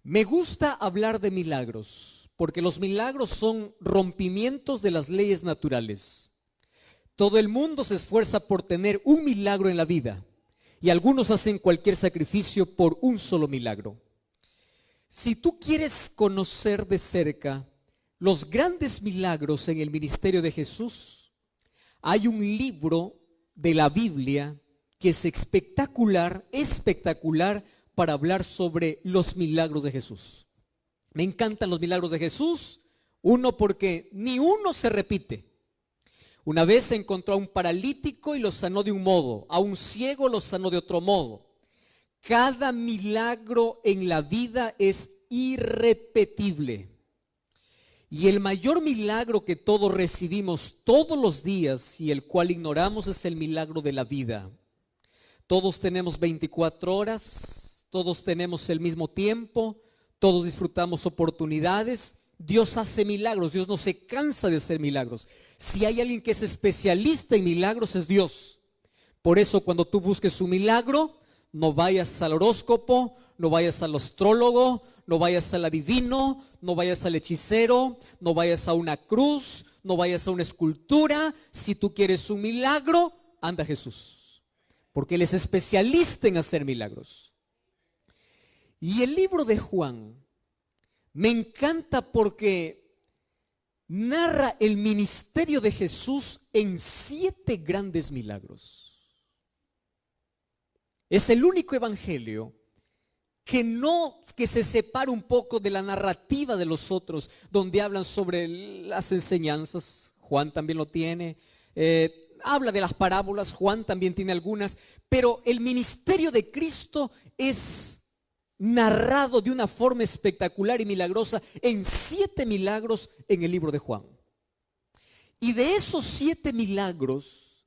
Me gusta hablar de milagros, porque los milagros son rompimientos de las leyes naturales. Todo el mundo se esfuerza por tener un milagro en la vida, y algunos hacen cualquier sacrificio por un solo milagro. Si tú quieres conocer de cerca los grandes milagros en el ministerio de Jesús, hay un libro de la Biblia que es espectacular para hablar sobre los milagros de Jesús. Me encantan los milagros de Jesús, uno porque ni uno se repite. Una vez se encontró a un paralítico y lo sanó de un modo, a un ciego lo sanó de otro modo. Cada milagro en la vida es irrepetible. Y el mayor milagro que todos recibimos todos los días y el cual ignoramos es el milagro de la vida. Todos tenemos 24 horas, todos tenemos el mismo tiempo, todos disfrutamos oportunidades. Dios hace milagros, Dios no se cansa de hacer milagros. Si hay alguien que es especialista en milagros es Dios. Por eso cuando tú busques un milagro, no vayas al horóscopo, no vayas al astrólogo, no vayas al adivino, no vayas al hechicero, no vayas a una cruz, no vayas a una escultura. Si tú quieres un milagro, anda a Jesús, porque Él es especialista en hacer milagros. Y el libro de Juan me encanta porque narra el ministerio de Jesús en 7 grandes milagros. Es el único evangelio que se separa un poco de la narrativa de los otros, donde hablan sobre las enseñanzas. Juan también lo tiene. Habla de las parábolas, Juan también tiene algunas, pero el ministerio de Cristo es narrado de una forma espectacular y milagrosa en 7 milagros en el libro de Juan. Y de esos 7 milagros,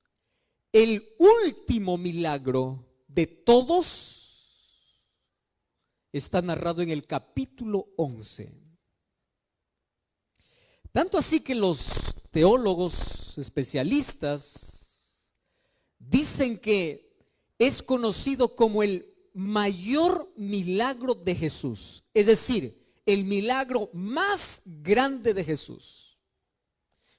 el último milagro de todos está narrado en el capítulo 11. Tanto así que los teólogos especialistas dicen que es conocido como el mayor milagro de Jesús, es decir, el milagro más grande de Jesús.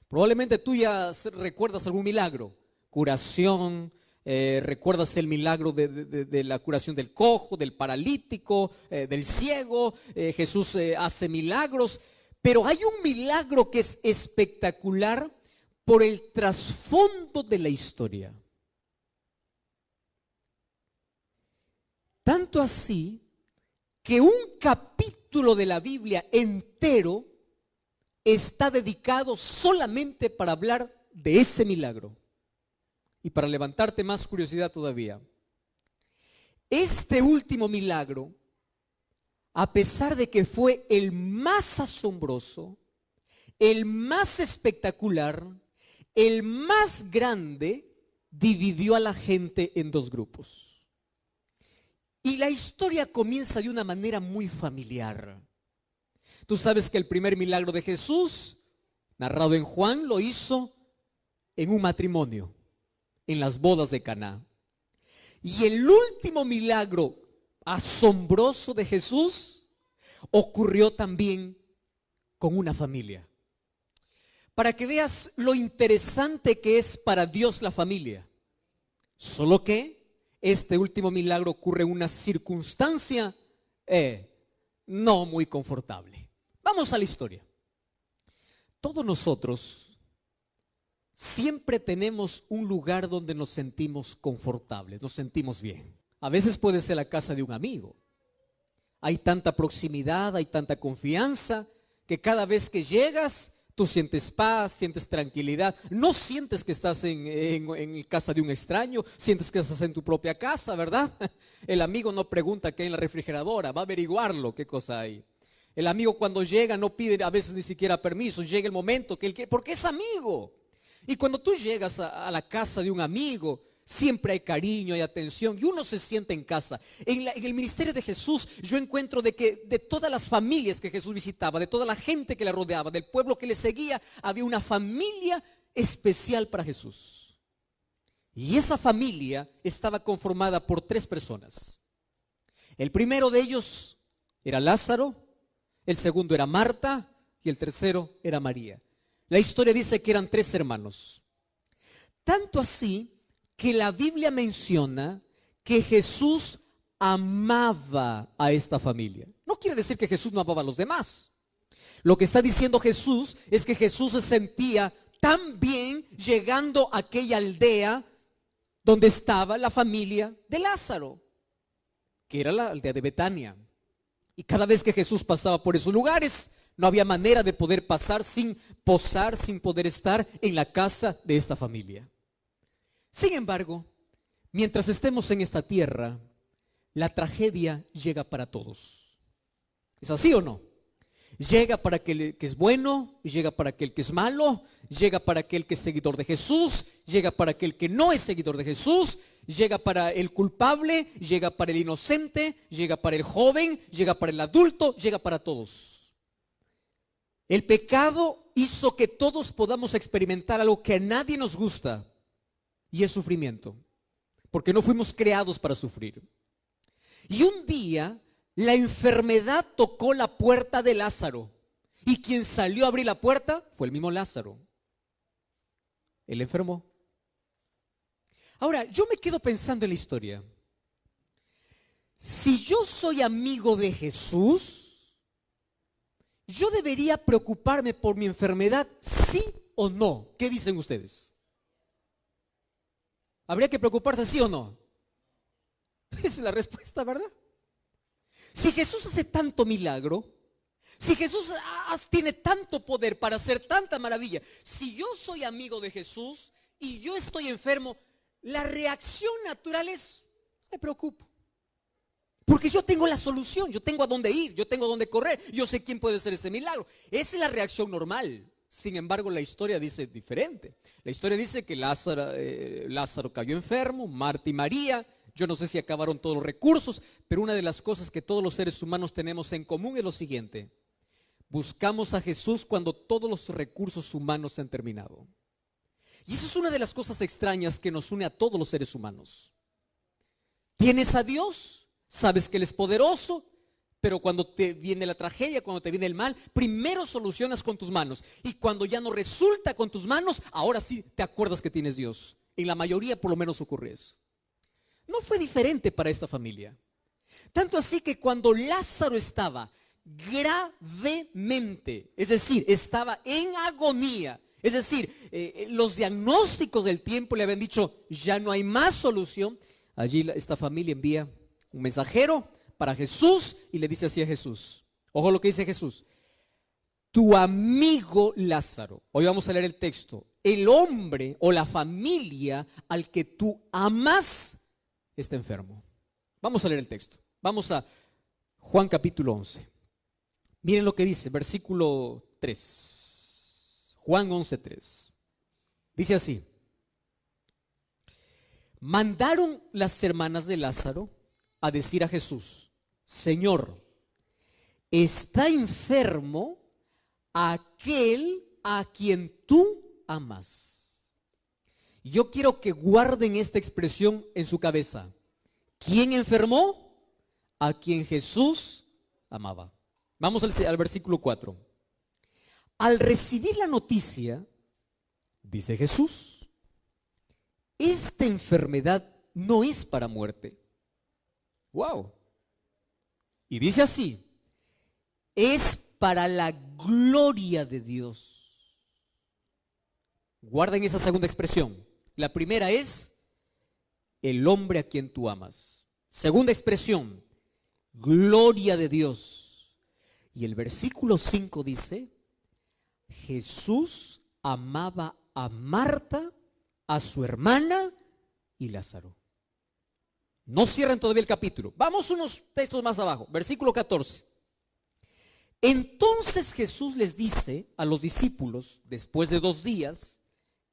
Probablemente tú ya recuerdas algún milagro, curación, recuerdas el milagro de la curación del cojo, del paralítico, del ciego. Jesús hace milagros, pero hay un milagro que es espectacular por el trasfondo de la historia. Tanto así que un capítulo de la Biblia entero está dedicado solamente para hablar de ese milagro. Y para levantarte más curiosidad todavía, este último milagro, a pesar de que fue el más asombroso, el más espectacular, el más grande, dividió a la gente en 2 grupos. Y la historia comienza de una manera muy familiar. Tú sabes que el primer milagro de Jesús, narrado en Juan, lo hizo en un matrimonio, en las bodas de Caná. Y el último milagro asombroso de Jesús ocurrió también con una familia. Para que veas lo interesante que es para Dios la familia. Solo que este último milagro ocurre en una circunstancia no muy confortable. Vamos a la historia. Todos nosotros siempre tenemos un lugar donde nos sentimos confortables, nos sentimos bien. A veces puede ser la casa de un amigo. Hay tanta proximidad, hay tanta confianza, que cada vez que llegas, tú sientes paz, sientes tranquilidad. No sientes que estás en casa de un extraño, sientes que estás en tu propia casa, ¿verdad? El amigo no pregunta qué hay en la refrigeradora, va a averiguarlo qué cosa hay. El amigo cuando llega no pide a veces ni siquiera permiso, llega el momento porque es amigo. Y cuando tú llegas a la casa de un amigo, siempre hay cariño, hay atención y uno se siente en casa. En el ministerio de Jesús yo encuentro de que de todas las familias que Jesús visitaba, de toda la gente que le rodeaba, del pueblo que le seguía, había una familia especial para Jesús. Y esa familia estaba conformada por 3 personas. El primero de ellos, era Lázaro, el segundo era Marta y el tercero era María. La historia dice que eran 3 hermanos. Tanto así que la Biblia menciona que Jesús amaba a esta familia. No quiere decir que Jesús no amaba a los demás. Lo que está diciendo Jesús es que Jesús se sentía tan bien llegando a aquella aldea donde estaba la familia de Lázaro, que era la aldea de Betania. Y cada vez que Jesús pasaba por esos lugares, no había manera de poder pasar sin posar, sin poder estar en la casa de esta familia. Sin embargo, mientras estemos en esta tierra, la tragedia llega para todos. ¿Es así o no? Llega para aquel que es bueno, llega para aquel que es malo, llega para aquel que es seguidor de Jesús, llega para aquel que no es seguidor de Jesús, llega para el culpable, llega para el inocente, llega para el joven, llega para el adulto, llega para todos. El pecado hizo que todos podamos experimentar algo que a nadie nos gusta, y es sufrimiento, porque no fuimos creados para sufrir. Y un día la enfermedad tocó la puerta de Lázaro, y quien salió a abrir la puerta fue el mismo Lázaro. Él enfermó. Ahora, yo me quedo pensando en la historia. Si yo soy amigo de Jesús, ¿yo debería preocuparme por mi enfermedad, sí o no? ¿Qué dicen ustedes? ¿Habría que preocuparse sí o no? Esa es la respuesta, ¿verdad? Si Jesús hace tanto milagro, si Jesús tiene tanto poder para hacer tanta maravilla, si yo soy amigo de Jesús y yo estoy enfermo, la reacción natural es: me preocupo. Porque yo tengo la solución, yo tengo a dónde ir, yo tengo a dónde correr, yo sé quién puede hacer ese milagro. Esa es la reacción normal. Sin embargo, la historia dice diferente. La historia dice que Lázaro cayó enfermo, Marta y María. Yo no sé si acabaron todos los recursos, pero una de las cosas que todos los seres humanos tenemos en común es lo siguiente: buscamos a Jesús cuando todos los recursos humanos se han terminado. Y eso es una de las cosas extrañas que nos une a todos los seres humanos. Tienes a Dios, sabes que Él es poderoso, pero cuando te viene la tragedia, cuando te viene el mal, primero solucionas con tus manos. Y cuando ya no resulta con tus manos, ahora sí te acuerdas que tienes Dios. En la mayoría por lo menos ocurre eso. No fue diferente para esta familia. Tanto así que cuando Lázaro estaba gravemente, es decir, estaba en agonía, es decir, los diagnósticos del tiempo le habían dicho: ya no hay más solución. Allí esta familia envía un mensajero para Jesús y le dice así a Jesús. Ojo lo que dice Jesús: tu amigo Lázaro. Hoy vamos a leer el texto. El hombre o la familia al que tú amas está enfermo. Vamos a leer el texto. Vamos a Juan capítulo 11. Miren lo que dice, versículo 3. Juan 11:3. Dice así: mandaron las hermanas de Lázaro a decir a Jesús: Señor, está enfermo aquel a quien tú amas. Yo quiero que guarden esta expresión en su cabeza. ¿Quién enfermó? A quien Jesús amaba. Vamos al versículo 4. Al recibir la noticia, dice Jesús: esta enfermedad no es para muerte. Wow. Y dice así: es para la gloria de Dios. Guarden esa segunda expresión. La primera es el hombre a quien tú amas. Segunda expresión, gloria de Dios. Y el versículo 5 dice: Jesús amaba a Marta, a su hermana y Lázaro. No cierren todavía el capítulo. Vamos unos textos más abajo. Versículo 14. Entonces Jesús les dice a los discípulos, después de 2 días,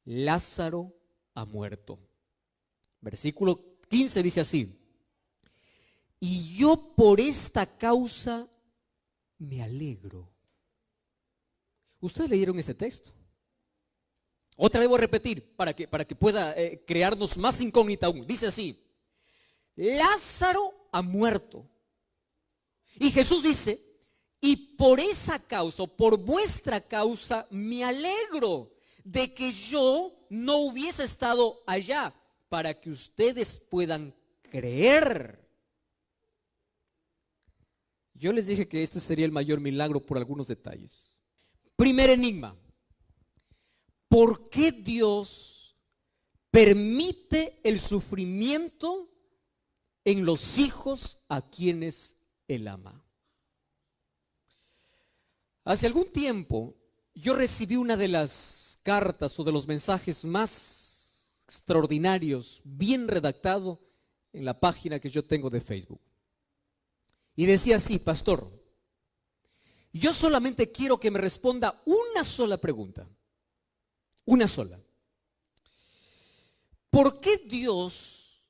Lázaro ha muerto. Versículo 15 dice así: y yo por esta causa me alegro. ¿Ustedes leyeron ese texto? Otra vez voy a repetir para que pueda crearnos más incógnita aún. Dice así: Lázaro ha muerto. Y Jesús dice, y por esa causa, por vuestra causa, me alegro de que yo no hubiese estado allá, para que ustedes puedan creer. Yo les dije que este sería el mayor milagro por algunos detalles. Primer enigma: ¿por qué Dios permite el sufrimiento en los hijos a quienes Él ama? Hace algún tiempo yo recibí una de las cartas o de los mensajes más extraordinarios, bien redactado, en la página que yo tengo de Facebook. Y decía así: pastor, yo solamente quiero que me responda una sola pregunta. Una sola. ¿Por qué Dios,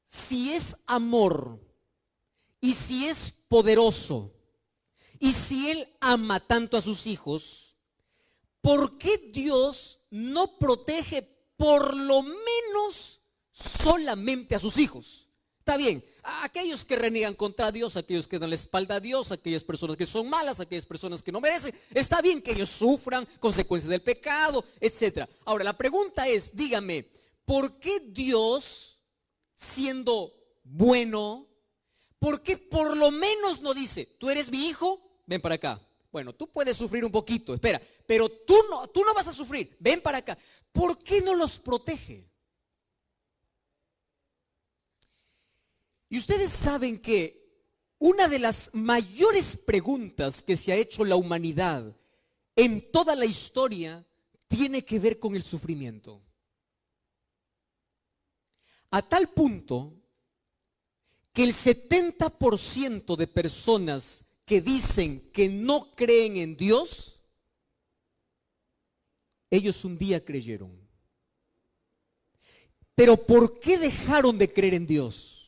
si es amor y si es poderoso y si Él ama tanto a sus hijos, por qué Dios no protege por lo menos solamente a sus hijos? Está bien, a aquellos que reniegan contra Dios, aquellos que dan la espalda a Dios, aquellas personas que son malas, aquellas personas que no merecen, está bien que ellos sufran consecuencias del pecado, etc. Ahora, la pregunta es, dígame, ¿por qué Dios, siendo bueno, por qué por lo menos no dice, tú eres mi hijo, ven para acá? Bueno, tú puedes sufrir un poquito, espera, pero tú no vas a sufrir, ven para acá. ¿Por qué no los protege? Y ustedes saben que una de las mayores preguntas que se ha hecho la humanidad en toda la historia tiene que ver con el sufrimiento. A tal punto que el 70% de personas que dicen que no creen en Dios, ellos un día creyeron. Pero ¿por qué dejaron de creer en Dios?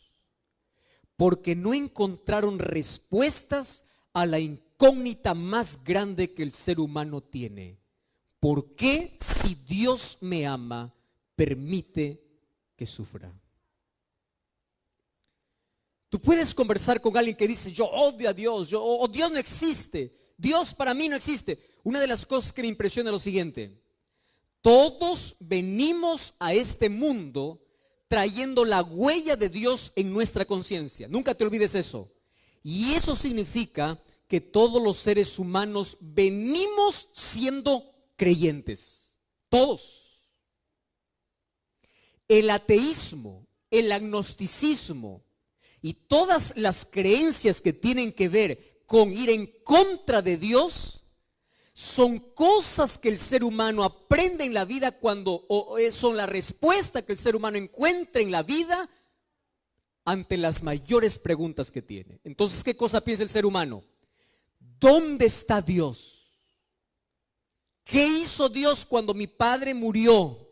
Porque no encontraron respuestas a la incógnita más grande que el ser humano tiene. ¿Por qué, si Dios me ama, permite que sufra? Tú puedes conversar con alguien que dice, yo odio a Dios, Dios no existe, Dios para mí no existe. Una de las cosas que me impresiona es lo siguiente: todos venimos a este mundo trayendo la huella de Dios en nuestra conciencia. Nunca te olvides eso. Y eso significa que todos los seres humanos venimos siendo creyentes. Todos. El ateísmo, el agnosticismo y todas las creencias que tienen que ver con ir en contra de Dios son cosas que el ser humano aprende en la vida son la respuesta que el ser humano encuentra en la vida ante las mayores preguntas que tiene. Entonces, ¿qué cosa piensa el ser humano? ¿Dónde está Dios? ¿Qué hizo Dios cuando mi padre murió?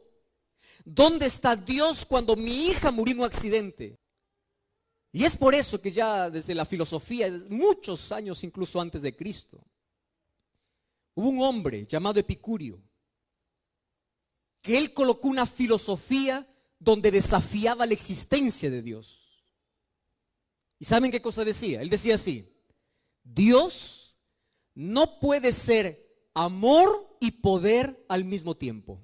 ¿Dónde está Dios cuando mi hija murió en un accidente? Y es por eso que ya desde la filosofía, muchos años incluso antes de Cristo, hubo un hombre llamado Epicurio, que él colocó una filosofía donde desafiaba la existencia de Dios. ¿Y saben qué cosa decía? Él decía así: Dios no puede ser amor y poder al mismo tiempo.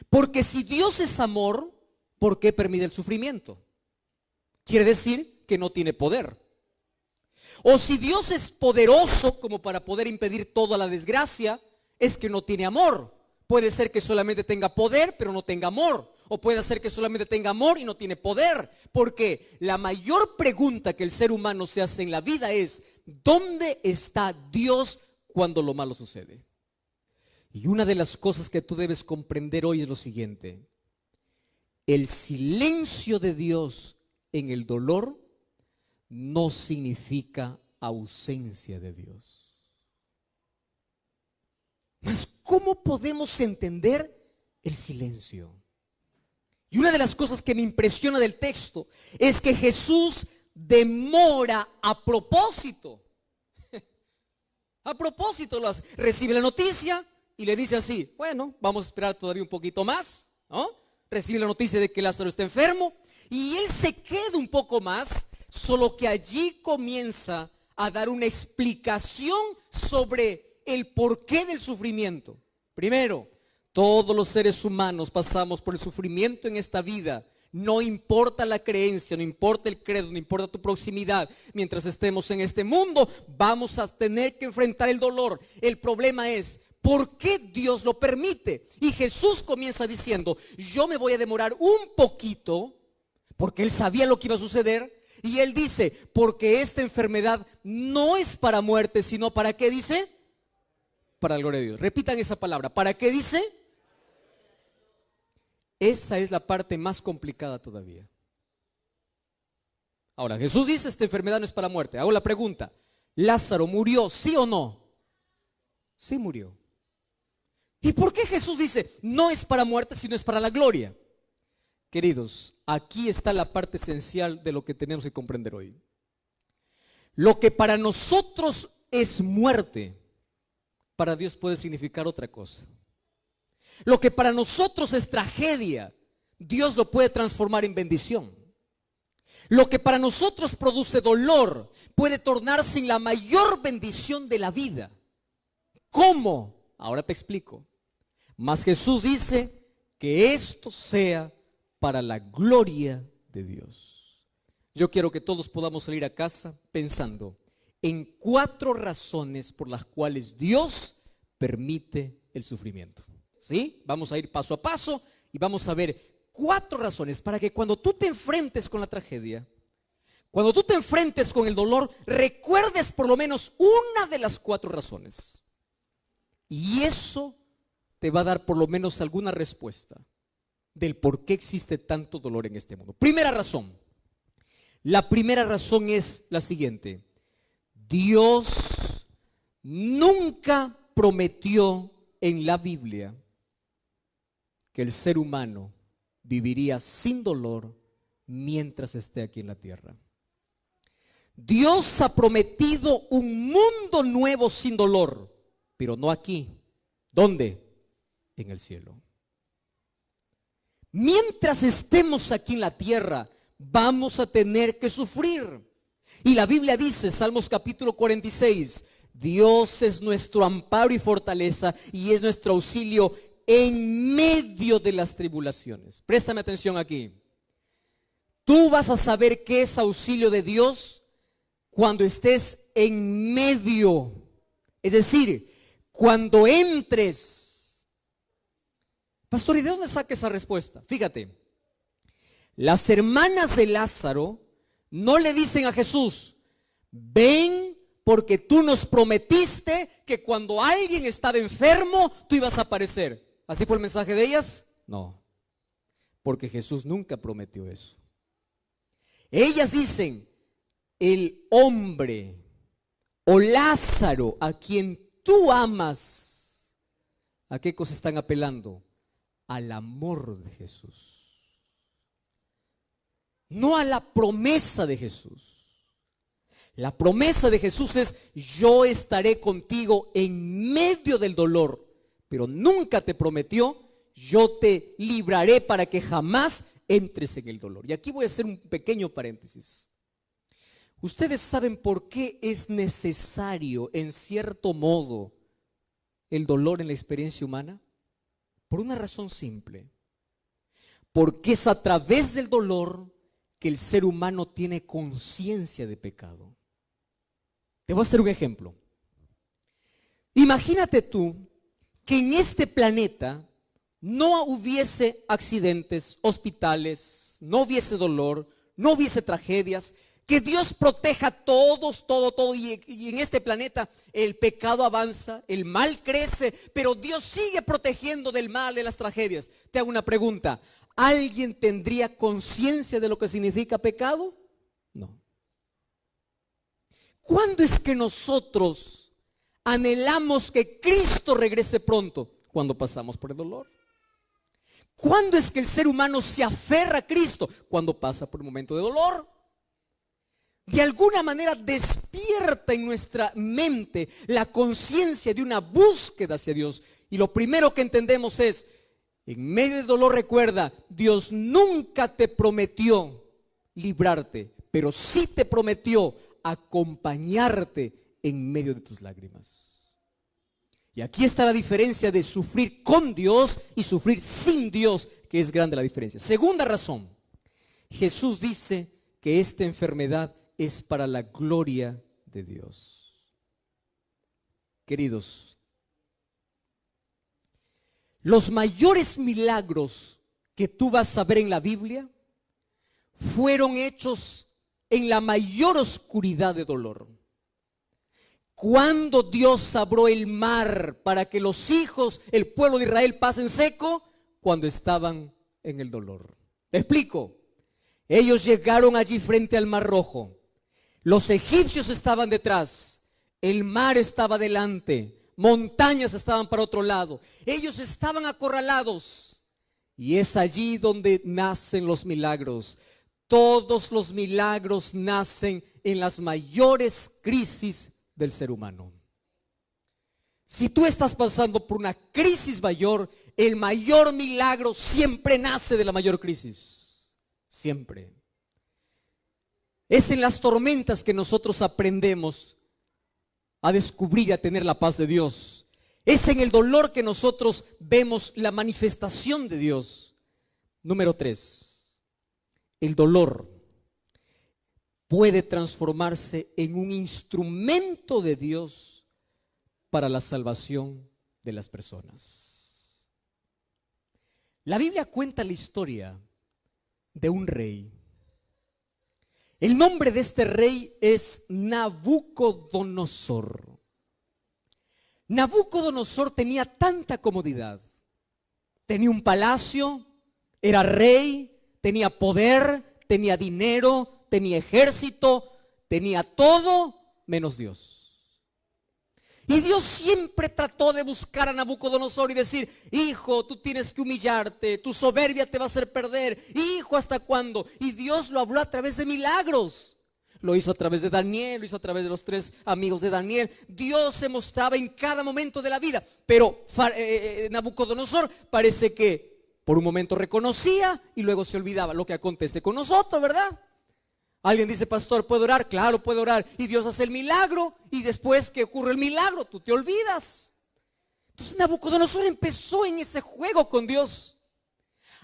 Porque si Dios es amor, ¿por qué permite el sufrimiento? Quiere decir que no tiene poder. O si Dios es poderoso como para poder impedir toda la desgracia, es que no tiene amor. Puede ser que solamente tenga poder, pero no tenga amor. O puede ser que solamente tenga amor y no tiene poder. Porque la mayor pregunta que el ser humano se hace en la vida es: ¿dónde está Dios cuando lo malo sucede? Y una de las cosas que tú debes comprender hoy es lo siguiente: el silencio de Dios en el dolor no significa ausencia de Dios. Mas, ¿cómo podemos entender el silencio? Y una de las cosas que me impresiona del texto es que Jesús demora a propósito. A propósito lo hace. Recibe la noticia y le dice así: bueno, vamos a esperar todavía un poquito más, ¿no? Recibe la noticia de que Lázaro está enfermo y él se queda un poco más, solo que allí comienza a dar una explicación sobre el porqué del sufrimiento. Primero, todos los seres humanos pasamos por el sufrimiento en esta vida. No importa la creencia, no importa el credo, no importa tu proximidad. Mientras estemos en este mundo, vamos a tener que enfrentar el dolor. El problema es, ¿por qué Dios lo permite? Y Jesús comienza diciendo, yo me voy a demorar un poquito, porque Él sabía lo que iba a suceder. Y Él dice, porque esta enfermedad no es para muerte, sino ¿para qué dice? Para la gloria de Dios. Repitan esa palabra, ¿para qué dice? Esa es la parte más complicada todavía. Ahora, Jesús dice, esta enfermedad no es para muerte. Hago la pregunta, ¿Lázaro murió, sí o no? Sí murió. ¿Y por qué Jesús dice, no es para muerte, sino es para la gloria? Queridos, aquí está la parte esencial de lo que tenemos que comprender hoy. Lo que para nosotros es muerte, para Dios puede significar otra cosa. Lo que para nosotros es tragedia, Dios lo puede transformar en bendición. Lo que para nosotros produce dolor puede tornarse en la mayor bendición de la vida. ¿Cómo? Ahora te explico. Mas Jesús dice que esto sea para la gloria de Dios. Yo quiero que todos podamos salir a casa pensando en 4 razones por las cuales Dios permite el sufrimiento. ¿Sí? Vamos a ir paso a paso y vamos a ver 4 razones para que cuando tú te enfrentes con la tragedia, cuando tú te enfrentes con el dolor, recuerdes por lo menos una de las 4 razones. Y eso te va a dar por lo menos alguna respuesta del por qué existe tanto dolor en este mundo. Primera razón. La primera razón es la siguiente. Dios nunca prometió en la Biblia que el ser humano viviría sin dolor mientras esté aquí en la tierra. Dios ha prometido un mundo nuevo sin dolor, pero no aquí. ¿Dónde? En el cielo. Mientras estemos aquí en la tierra, vamos a tener que sufrir. Y la Biblia dice, Salmos capítulo 46, Dios es nuestro amparo y fortaleza y es nuestro auxilio en medio de las tribulaciones. Préstame atención aquí. Tú vas a saber qué es auxilio de Dios cuando estés en medio. Es decir, cuando entres. Pastor, ¿y de dónde saca esa respuesta? Fíjate, las hermanas de Lázaro no le dicen a Jesús, ven porque tú nos prometiste que cuando alguien estaba enfermo, tú ibas a aparecer. ¿Así fue el mensaje de ellas? No, porque Jesús nunca prometió eso. Ellas dicen, el hombre o Lázaro a quien tú amas, ¿a qué cosa están apelando? Al amor de Jesús, no a la promesa de Jesús. La promesa de Jesús es, yo estaré contigo en medio del dolor, pero nunca te prometió, yo te libraré para que jamás entres en el dolor. Y aquí voy a hacer un pequeño paréntesis. ¿Ustedes saben por qué es necesario, en cierto modo, el dolor en la experiencia humana? Por una razón simple. Porque es a través del dolor que el ser humano tiene conciencia de pecado. Te voy a hacer un ejemplo. Imagínate tú que en este planeta no hubiese accidentes, hospitales, no hubiese dolor, no hubiese tragedias, que Dios proteja todo, y en este planeta el pecado avanza, el mal crece, pero Dios sigue protegiendo del mal, de las tragedias. Te hago una pregunta, ¿alguien tendría conciencia de lo que significa pecado? No. ¿Cuándo es que nosotros anhelamos que Cristo regrese pronto? Cuando pasamos por el dolor. ¿Cuándo es que el ser humano se aferra a Cristo? Cuando pasa por un momento de dolor. De alguna manera despierta en nuestra mente la conciencia de una búsqueda hacia Dios. Y lo primero que entendemos es, en medio del dolor recuerda, Dios nunca te prometió librarte, pero sí te prometió acompañarte en medio de tus lágrimas. Y aquí está la diferencia de sufrir con Dios y sufrir sin Dios, que es grande la diferencia. Segunda razón, Jesús dice que esta enfermedad es para la gloria de Dios. Queridos, los mayores milagros que tú vas a ver en la Biblia fueron hechos en la mayor oscuridad de dolor. Cuando Dios abrió el mar para que los hijos, el pueblo de Israel, pasen seco, cuando estaban en el dolor. Te explico. Ellos llegaron allí frente al Mar Rojo. Los egipcios estaban detrás. El mar estaba delante. Montañas estaban para otro lado. Ellos estaban acorralados. Y es allí donde nacen los milagros. Todos los milagros nacen en las mayores crisis del ser humano. Si tú estás pasando por una crisis mayor, el mayor milagro siempre nace de la mayor crisis. Siempre. Es en las tormentas que nosotros aprendemos a descubrir y a tener la paz de Dios. Es en el dolor que nosotros vemos la manifestación de Dios. Número 3. El dolor puede transformarse en un instrumento de Dios para la salvación de las personas. La Biblia cuenta la historia de un rey. El nombre de este rey es Nabucodonosor. Nabucodonosor tenía tanta comodidad. Tenía un palacio, era rey, tenía poder, tenía dinero, tenía ejército, tenía todo menos Dios. Y Dios siempre trató de buscar a Nabucodonosor y decir: hijo, tú tienes que humillarte, tu soberbia te va a hacer perder. Hijo, ¿hasta cuándo? Y Dios lo habló a través de milagros. Lo hizo a través de Daniel, lo hizo a través de los 3 amigos de Daniel. Dios se mostraba en cada momento de la vida. Pero Nabucodonosor parece que por un momento reconocía y luego se olvidaba. Lo que acontece con nosotros, ¿verdad? Alguien dice: pastor, ¿puedo orar? Claro, puede orar. Y Dios hace el milagro, y después que ocurre el milagro, tú te olvidas. Entonces Nabucodonosor empezó en ese juego con Dios.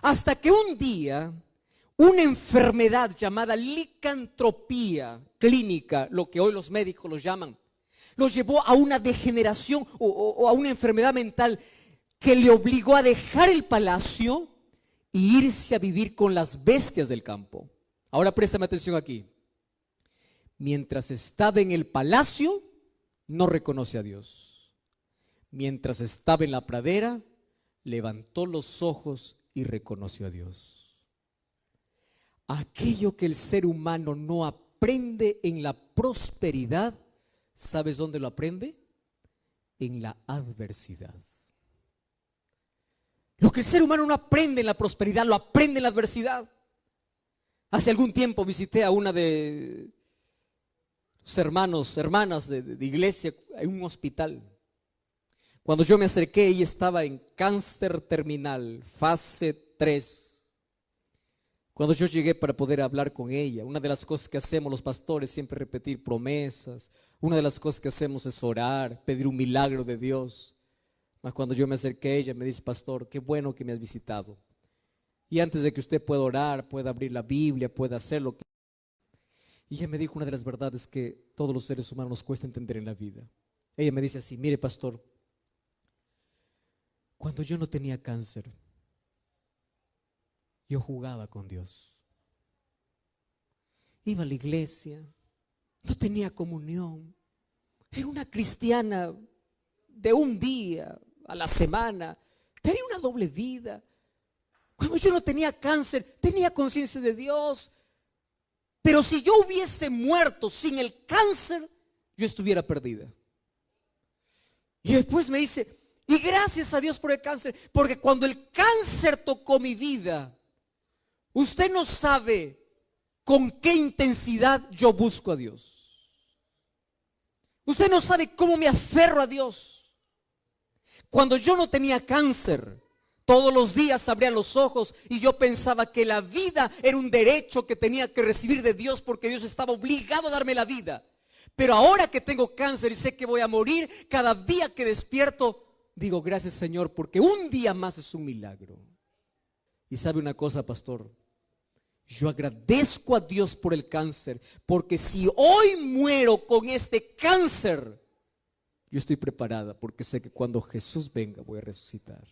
Hasta que un día, una enfermedad llamada licantropía clínica, lo que hoy los médicos lo llaman, lo llevó a una degeneración o a una enfermedad mental que le obligó a dejar el palacio e irse a vivir con las bestias del campo. Ahora préstame atención aquí. Mientras estaba en el palacio, no reconoce a Dios. Mientras estaba en la pradera, levantó los ojos y reconoció a Dios. Aquello que el ser humano no aprende en la prosperidad, ¿sabes dónde lo aprende? En la adversidad. Lo que el ser humano no aprende en la prosperidad, lo aprende en la adversidad. Hace algún tiempo visité a una de sus hermanas de iglesia en un hospital. Cuando yo me acerqué, ella estaba en cáncer terminal, fase 3. Cuando yo llegué para poder hablar con ella, una de las cosas que hacemos los pastores es siempre repetir promesas. Una de las cosas que hacemos es orar, pedir un milagro de Dios. Mas cuando yo me acerqué a ella, me dice: pastor, qué bueno que me has visitado. Y antes de que usted pueda orar, pueda abrir la Biblia, pueda hacer lo que... Y ella me dijo una de las verdades que todos los seres humanos nos cuesta entender en la vida. Ella me dice así: mire, pastor, cuando yo no tenía cáncer, yo jugaba con Dios. Iba a la iglesia, no tenía comunión. Era una cristiana de un día a la semana. Tenía una doble vida. Cuando yo no tenía cáncer, tenía conciencia de Dios. Pero si yo hubiese muerto sin el cáncer, yo estuviera perdida. Y después me dice: y gracias a Dios por el cáncer, porque cuando el cáncer tocó mi vida, usted no sabe con qué intensidad yo busco a Dios. Usted no sabe cómo me aferro a Dios. Cuando yo no tenía cáncer, Todos los días abría los ojos y yo pensaba que la vida era un derecho que tenía que recibir de Dios porque Dios estaba obligado a darme la vida. Pero ahora que tengo cáncer y sé que voy a morir, cada día que despierto, digo gracias Señor porque un día más es un milagro. Y sabe una cosa, pastor, yo agradezco a Dios por el cáncer, porque si hoy muero con este cáncer, yo estoy preparada porque sé que cuando Jesús venga voy a resucitar.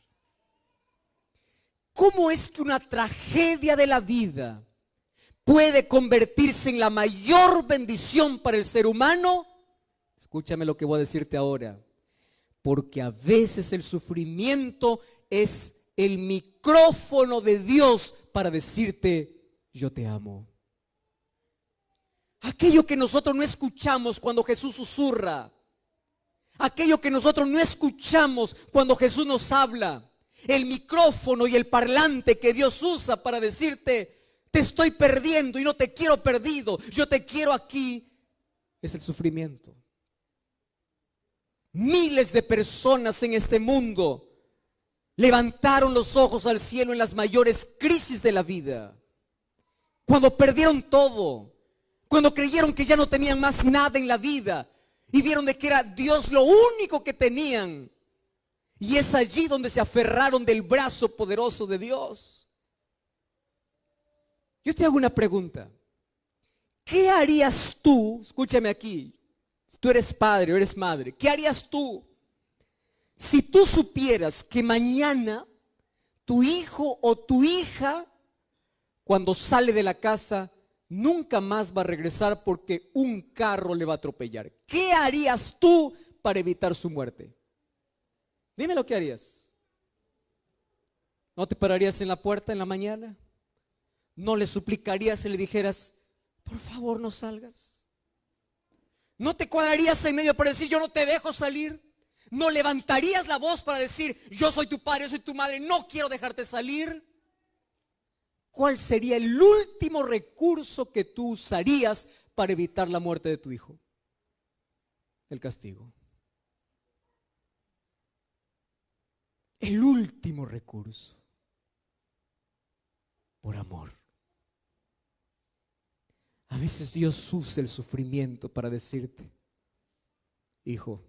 ¿Cómo es que una tragedia de la vida puede convertirse en la mayor bendición para el ser humano? Escúchame lo que voy a decirte ahora. Porque a veces el sufrimiento es el micrófono de Dios para decirte, yo te amo. Aquello que nosotros no escuchamos cuando Jesús susurra. Aquello que nosotros no escuchamos cuando Jesús nos habla. El micrófono y el parlante que Dios usa para decirte, te estoy perdiendo y no te quiero perdido, yo te quiero aquí, es el sufrimiento. Miles de personas en este mundo levantaron los ojos al cielo en las mayores crisis de la vida. Cuando perdieron todo, cuando creyeron que ya no tenían más nada en la vida y vieron de que era Dios lo único que tenían. Y es allí donde se aferraron del brazo poderoso de Dios. Yo te hago una pregunta. ¿Qué harías tú? Escúchame aquí. Si tú eres padre o eres madre, ¿qué harías tú si tú supieras que mañana tu hijo o tu hija, cuando sale de la casa, nunca más va a regresar porque un carro le va a atropellar? ¿Qué harías tú para evitar su muerte? Dime lo que harías. ¿No te pararías en la puerta en la mañana? ¿No le suplicarías y le dijeras, por favor no salgas? ¿No te cuadrarías en medio para decir, yo no te dejo salir? ¿No levantarías la voz para decir, yo soy tu padre, yo soy tu madre, no quiero dejarte salir? ¿Cuál sería el último recurso que tú usarías para evitar la muerte de tu hijo? El castigo. El último recurso. Por amor. A veces Dios usa el sufrimiento para decirte, hijo,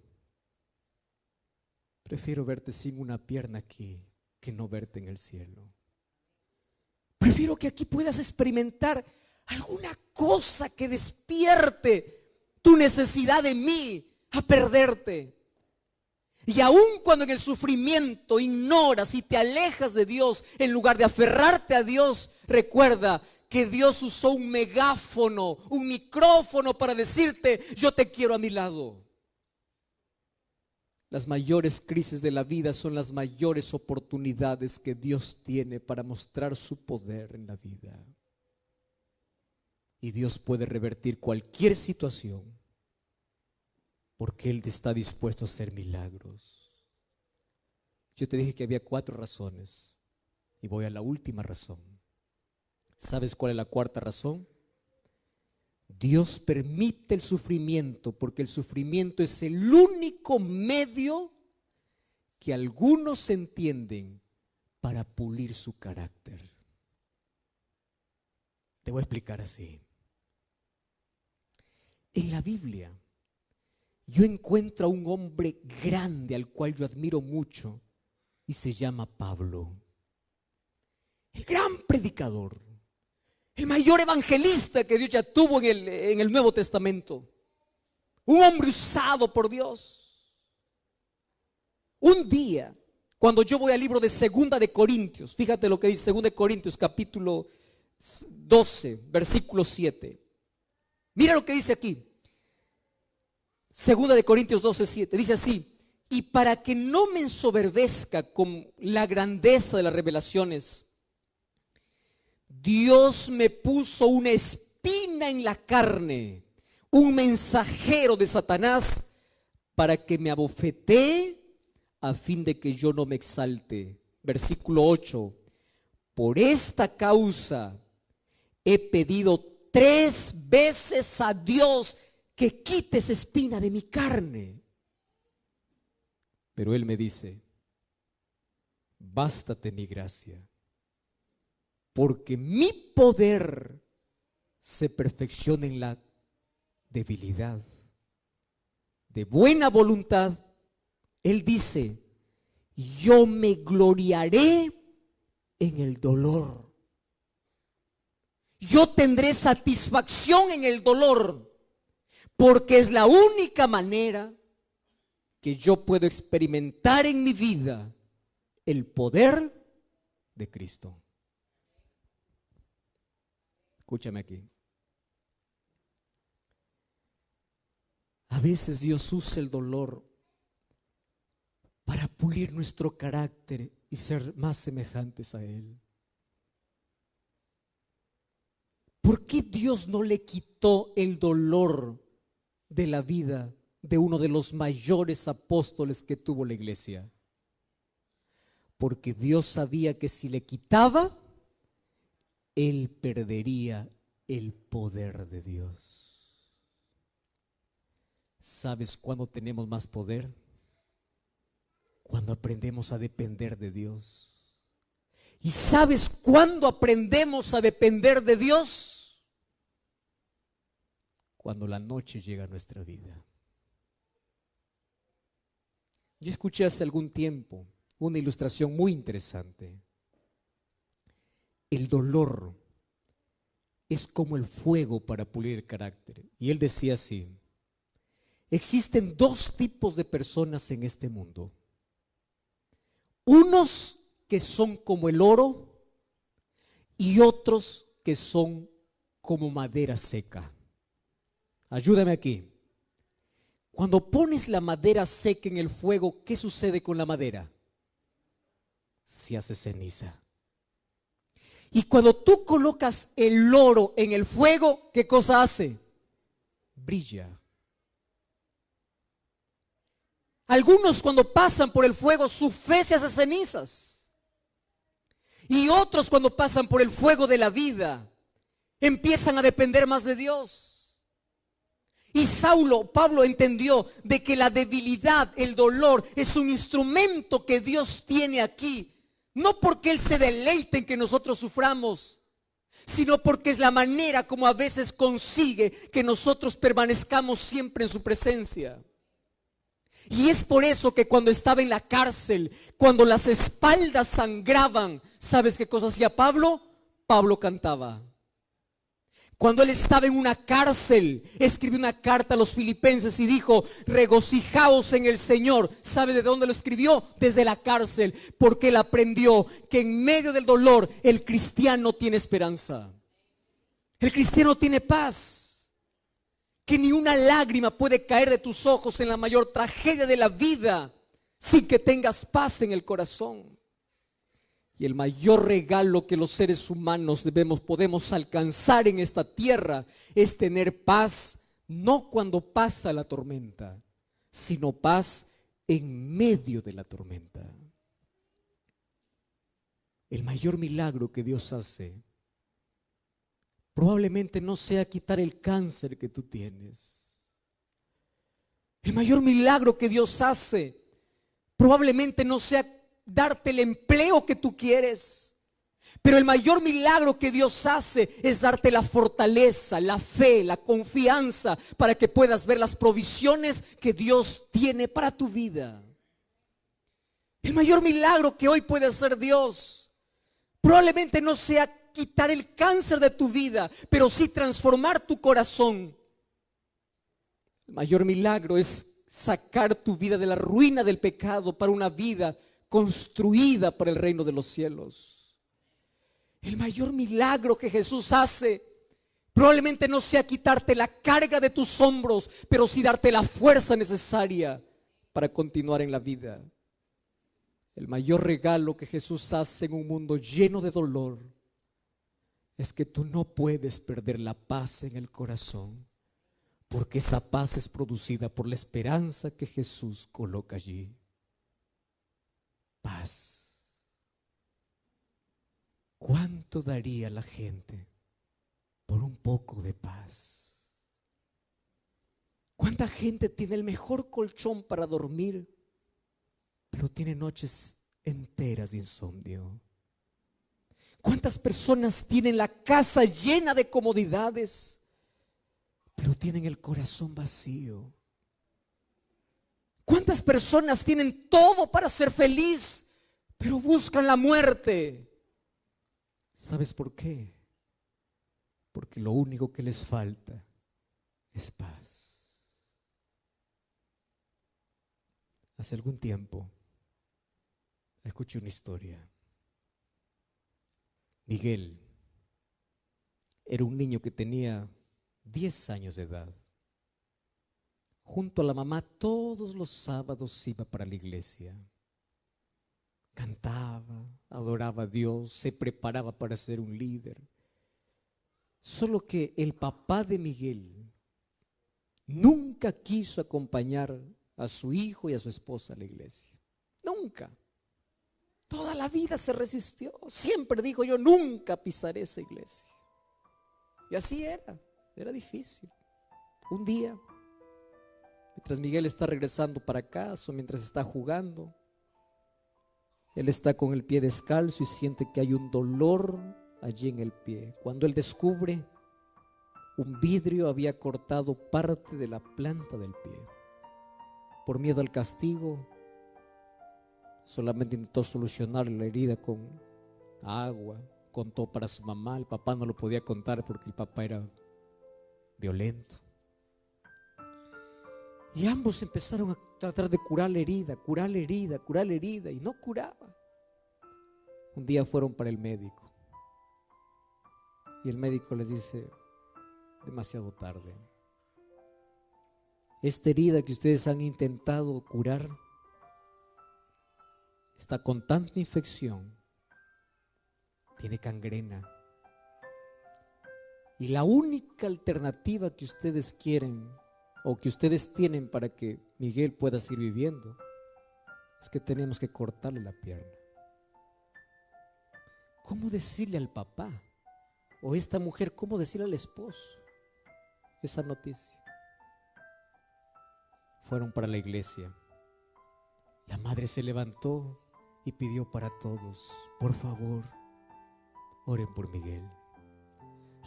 prefiero verte sin una pierna aquí que no verte en el cielo. Prefiero que aquí puedas experimentar alguna cosa que despierte tu necesidad de mí a perderte. Y aun cuando en el sufrimiento ignoras y te alejas de Dios, en lugar de aferrarte a Dios, recuerda que Dios usó un megáfono, un micrófono para decirte, yo te quiero a mi lado. Las mayores crisis de la vida son las mayores oportunidades que Dios tiene para mostrar su poder en la vida. Y Dios puede revertir cualquier situación porque Él está dispuesto a hacer milagros. Yo te dije que había 4 razones y voy a la última razón. ¿Sabes cuál es la 4ª razón? Dios permite el sufrimiento porque el sufrimiento es el único medio que algunos entienden para pulir su carácter. Te voy a explicar así. En la Biblia yo encuentro a un hombre grande al cual yo admiro mucho y se llama Pablo. El gran predicador. El mayor evangelista que Dios ya tuvo en el Nuevo Testamento. Un hombre usado por Dios. Un día, cuando yo voy al libro de 2 de Corintios, fíjate lo que dice 2 de Corintios capítulo 12, versículo 7. Mira lo que dice aquí. 2 de Corintios 12, 7. Dice así, y para que no me ensoberbezca con la grandeza de las revelaciones, Dios me puso una espina en la carne, un mensajero de Satanás, para que me abofetee a fin de que yo no me exalte. Versículo 8. Por esta causa he pedido 3 veces a Dios que quite esa espina de mi carne. Pero Él me dice, bástate mi gracia, porque mi poder se perfecciona en la debilidad. De buena voluntad, Él dice, yo me gloriaré en el dolor. Yo tendré satisfacción en el dolor, porque es la única manera que yo puedo experimentar en mi vida el poder de Cristo. Escúchame aquí. A veces Dios usa el dolor para pulir nuestro carácter y ser más semejantes a Él. ¿Por qué Dios no le quitó el dolor de la vida de uno de los mayores apóstoles que tuvo la iglesia? Porque Dios sabía que si le quitaba, Él perdería el poder de Dios. ¿Sabes cuándo tenemos más poder? Cuando aprendemos a depender de Dios. ¿Y sabes cuándo aprendemos a depender de Dios? Cuando la noche llega a nuestra vida. Yo escuché hace algún tiempo una ilustración muy interesante. El dolor es como el fuego para pulir el carácter. Y él decía así: existen dos tipos de personas en este mundo. Unos que son como el oro y otros que son como madera seca. Ayúdame aquí. Cuando pones la madera seca en el fuego, ¿qué sucede con la madera? Se hace ceniza. Y cuando tú colocas el oro en el fuego, ¿qué cosa hace? Brilla. Algunos cuando pasan por el fuego, su fe se hace cenizas. Y otros cuando pasan por el fuego de la vida, empiezan a depender más de Dios. Y Pablo entendió de que la debilidad, el dolor, es un instrumento que Dios tiene aquí. No porque Él se deleite en que nosotros suframos, sino porque es la manera como a veces consigue que nosotros permanezcamos siempre en su presencia. Y es por eso que cuando estaba en la cárcel, cuando las espaldas sangraban, ¿sabes qué cosa hacía Pablo? Pablo cantaba. Cuando él estaba en una cárcel, escribió una carta a los filipenses y dijo: regocijaos en el Señor. ¿Sabe de dónde lo escribió? Desde la cárcel, porque él aprendió que en medio del dolor el cristiano tiene esperanza. El cristiano tiene paz. Que ni una lágrima puede caer de tus ojos en la mayor tragedia de la vida sin que tengas paz en el corazón. Y el mayor regalo que los seres humanos podemos alcanzar en esta tierra es tener paz, no cuando pasa la tormenta, sino paz en medio de la tormenta. El mayor milagro que Dios hace probablemente no sea quitar el cáncer que tú tienes. El mayor milagro que Dios hace probablemente no sea darte el empleo que tú quieres. Pero el mayor milagro que Dios hace es darte la fortaleza, la fe, la confianza para que puedas ver las provisiones que Dios tiene para tu vida. El mayor milagro que hoy puede hacer Dios probablemente no sea quitar el cáncer de tu vida, pero sí transformar tu corazón. El mayor milagro es sacar tu vida de la ruina del pecado para una vida construida para el reino de los cielos. El mayor milagro que Jesús hace probablemente no sea quitarte la carga de tus hombros, pero sí darte la fuerza necesaria para continuar en la vida. El mayor regalo que Jesús hace en un mundo lleno de dolor es que tú no puedes perder la paz en el corazón, porque esa paz es producida por la esperanza que Jesús coloca allí. Paz. ¿Cuánto daría la gente por un poco de paz? ¿Cuánta gente tiene el mejor colchón para dormir, pero tiene noches enteras de insomnio? ¿Cuántas personas tienen la casa llena de comodidades, pero tienen el corazón vacío? ¿Cuántas personas tienen todo para ser feliz, pero buscan la muerte? ¿Sabes por qué? Porque lo único que les falta es paz. Hace algún tiempo escuché una historia. Miguel era un niño que tenía 10 años de edad. Junto a la mamá todos los sábados iba para la iglesia. Cantaba, adoraba a Dios, se preparaba para ser un líder. Solo que el papá de Miguel nunca quiso acompañar a su hijo y a su esposa a la iglesia. Nunca. Toda la vida se resistió. Siempre dijo: yo nunca pisaré esa iglesia. Y así era difícil. Un día, mientras Miguel está regresando para casa, o mientras está jugando, él está con el pie descalzo y siente que hay un dolor allí en el pie. Cuando él descubre, un vidrio había cortado parte de la planta del pie. Por miedo al castigo, solamente intentó solucionar la herida con agua, contó para su mamá. El papá no lo podía contar porque el papá era violento. Y ambos empezaron a tratar de curar la herida, y no curaba. Un día fueron para el médico y el médico les dice: demasiado tarde. Esta herida que ustedes han intentado curar está con tanta infección, tiene gangrena. Y la única alternativa que ustedes quieren o que ustedes tienen para que Miguel pueda seguir viviendo es que tenemos que cortarle la pierna. ¿Cómo decirle al papá? O esta mujer, ¿cómo decirle al esposo esa noticia? Fueron para la iglesia. La madre se levantó y pidió para todos: por favor, oren por Miguel.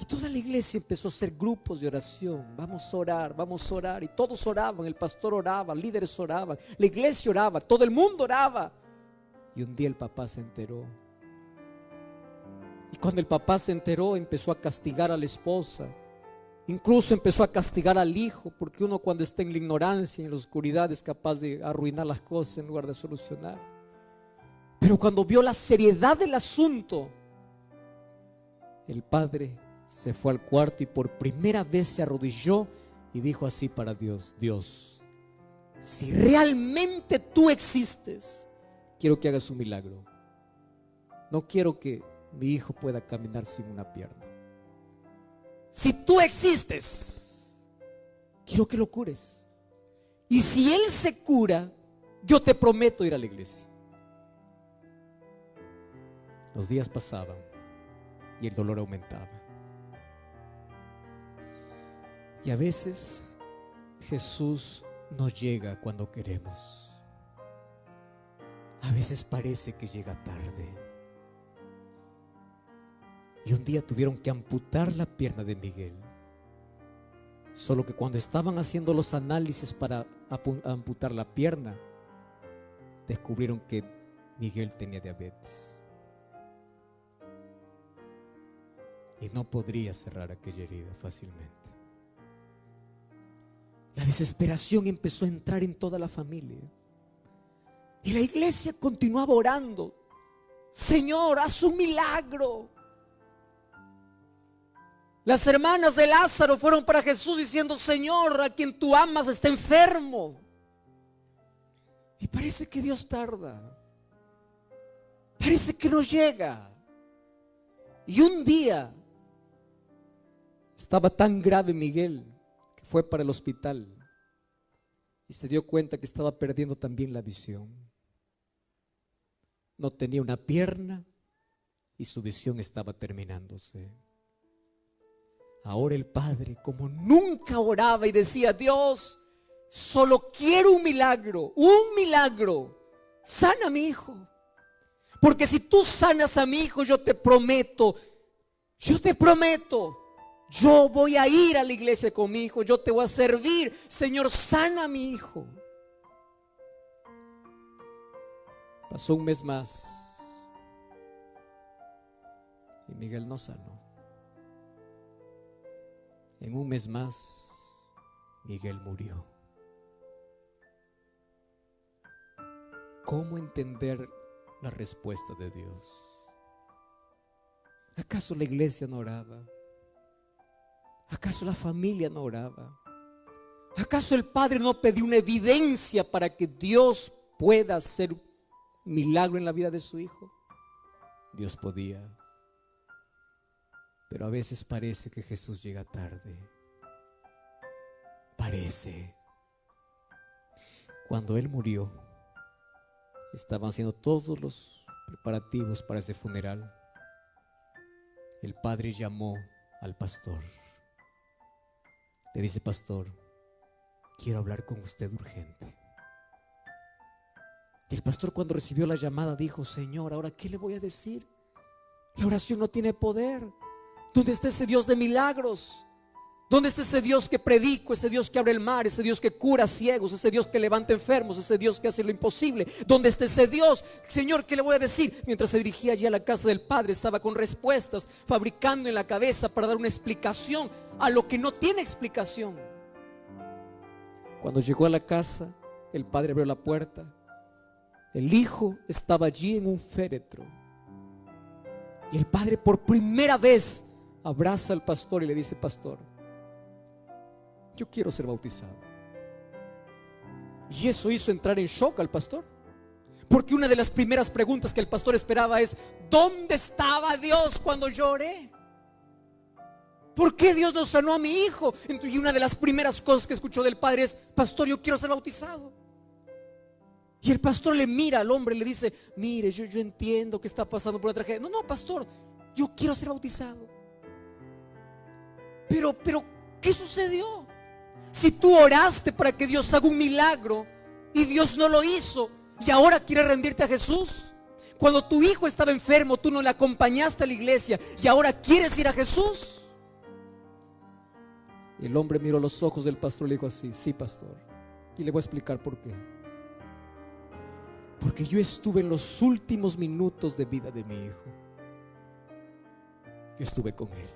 Y toda la iglesia empezó a hacer grupos de oración. Vamos a orar. Y todos oraban, el pastor oraba, líderes oraban, la iglesia oraba, todo el mundo oraba. Y un día el papá se enteró. Y cuando el papá se enteró, empezó a castigar a la esposa. Incluso empezó a castigar al hijo, porque uno cuando está en la ignorancia, en la oscuridad, es capaz de arruinar las cosas en lugar de solucionar. Pero cuando vio la seriedad del asunto, el padre se fue al cuarto y por primera vez se arrodilló y dijo así para Dios: Dios, si realmente tú existes, quiero que hagas un milagro. No quiero que mi hijo pueda caminar sin una pierna. Si tú existes, quiero que lo cures. Y si él se cura, yo te prometo ir a la iglesia. Los días pasaban y el dolor aumentaba. Y a veces Jesús no llega cuando queremos. A veces parece que llega tarde. Y un día tuvieron que amputar la pierna de Miguel. Solo que cuando estaban haciendo los análisis para amputar la pierna, descubrieron que Miguel tenía diabetes. Y no podría cerrar aquella herida fácilmente. La desesperación empezó a entrar en toda la familia. Y la iglesia continuaba orando: Señor, haz un milagro. Las hermanas de Lázaro fueron para Jesús diciendo: Señor, a quien tú amas está enfermo. Y parece que Dios tarda. Parece que no llega. Y un día estaba tan grave Miguel que fue para el hospital y se dio cuenta que estaba perdiendo también la visión. No tenía una pierna y su visión estaba terminándose. Ahora el padre, como nunca oraba y decía: Dios, solo quiero un milagro, sana a mi hijo. Porque si tú sanas a mi hijo, yo te prometo, yo voy a ir a la iglesia con mi hijo, yo te voy a servir. Señor, sana a mi hijo. Pasó un mes más y Miguel no sanó. En un mes más, Miguel murió. ¿Cómo entender la respuesta de Dios? ¿Acaso la iglesia no oraba? ¿Acaso la familia no oraba? ¿Acaso el padre no pedía una evidencia para que Dios pueda hacer un milagro en la vida de su hijo? Dios podía. Pero a veces parece que Jesús llega tarde. Parece. Cuando Él murió, estaban haciendo todos los preparativos para ese funeral. El padre llamó al pastor. Le dice: pastor, quiero hablar con usted urgente. Y el pastor, cuando recibió la llamada, dijo: Señor, ¿ahora qué le voy a decir? La oración no tiene poder. ¿Dónde está ese Dios de milagros? ¿Dónde está ese Dios que predico, ese Dios que abre el mar, ese Dios que cura ciegos, ese Dios que levanta enfermos, ese Dios que hace lo imposible? ¿Dónde está ese Dios? Señor, ¿qué le voy a decir? Mientras se dirigía allí a la casa del padre, estaba con respuestas, fabricando en la cabeza para dar una explicación a lo que no tiene explicación. Cuando llegó a la casa, el padre abrió la puerta. El hijo estaba allí en un féretro. Y el padre por primera vez abraza al pastor y le dice: pastor, yo quiero ser bautizado. Y eso hizo entrar en shock al pastor, porque una de las primeras preguntas que el pastor esperaba es: ¿dónde estaba Dios cuando yo oré? ¿Por qué Dios no sanó a mi hijo? Y una de las primeras cosas que escuchó del padre es: pastor, yo quiero ser bautizado. Y el pastor le mira al hombre y le dice: mire, yo entiendo que está pasando por la tragedia. No, pastor, yo quiero ser bautizado. Pero, ¿qué sucedió? Si tú oraste para que Dios haga un milagro y Dios no lo hizo, y ahora quieres rendirte a Jesús. Cuando tu hijo estaba enfermo, tú no le acompañaste a la iglesia y ahora quieres ir a Jesús. Y el hombre miró los ojos del pastor y le dijo así: sí, pastor. Y le voy a explicar por qué. Porque yo estuve en los últimos minutos de vida de mi hijo. Yo estuve con él.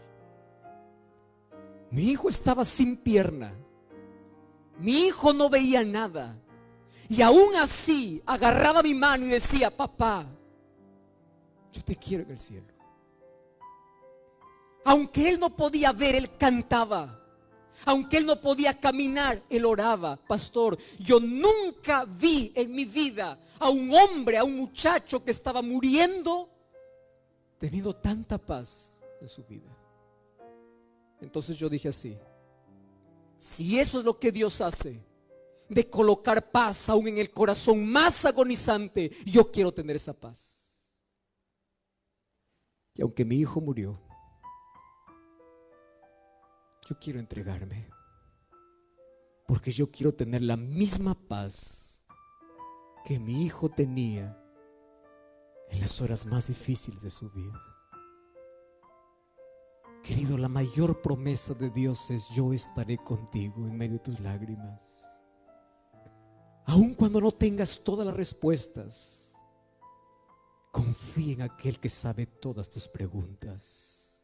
Mi hijo estaba sin pierna. Mi hijo no veía nada. Y aún así agarraba mi mano y decía: papá, yo te quiero en el cielo. Aunque él no podía ver, él cantaba. Aunque él no podía caminar, él oraba. Pastor, yo nunca vi en mi vida a un hombre, a un muchacho que estaba muriendo, teniendo tanta paz en su vida. Entonces yo dije así: si eso es lo que Dios hace, de colocar paz aún en el corazón más agonizante, yo quiero tener esa paz. Y aunque mi hijo murió, yo quiero entregarme, porque yo quiero tener la misma paz que mi hijo tenía en las horas más difíciles de su vida. Querido, la mayor promesa de Dios es: yo estaré contigo en medio de tus lágrimas. Aun cuando no tengas todas las respuestas, confía en aquel que sabe todas tus preguntas.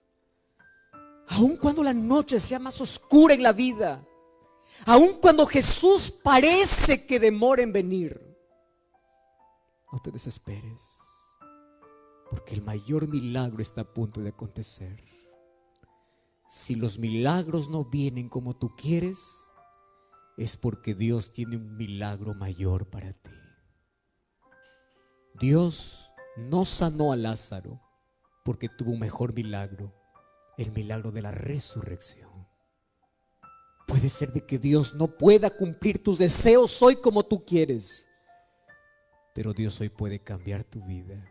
Aun cuando la noche sea más oscura en la vida, aun cuando Jesús parece que demora en venir, no te desesperes, porque el mayor milagro está a punto de acontecer. Si los milagros no vienen como tú quieres, es porque Dios tiene un milagro mayor para ti. Dios no sanó a Lázaro porque tuvo un mejor milagro, el milagro de la resurrección. Puede ser de que Dios no pueda cumplir tus deseos hoy como tú quieres, pero Dios hoy puede cambiar tu vida,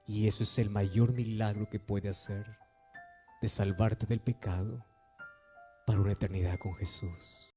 y eso es el mayor milagro que puede hacer, de salvarte del pecado para una eternidad con Jesús.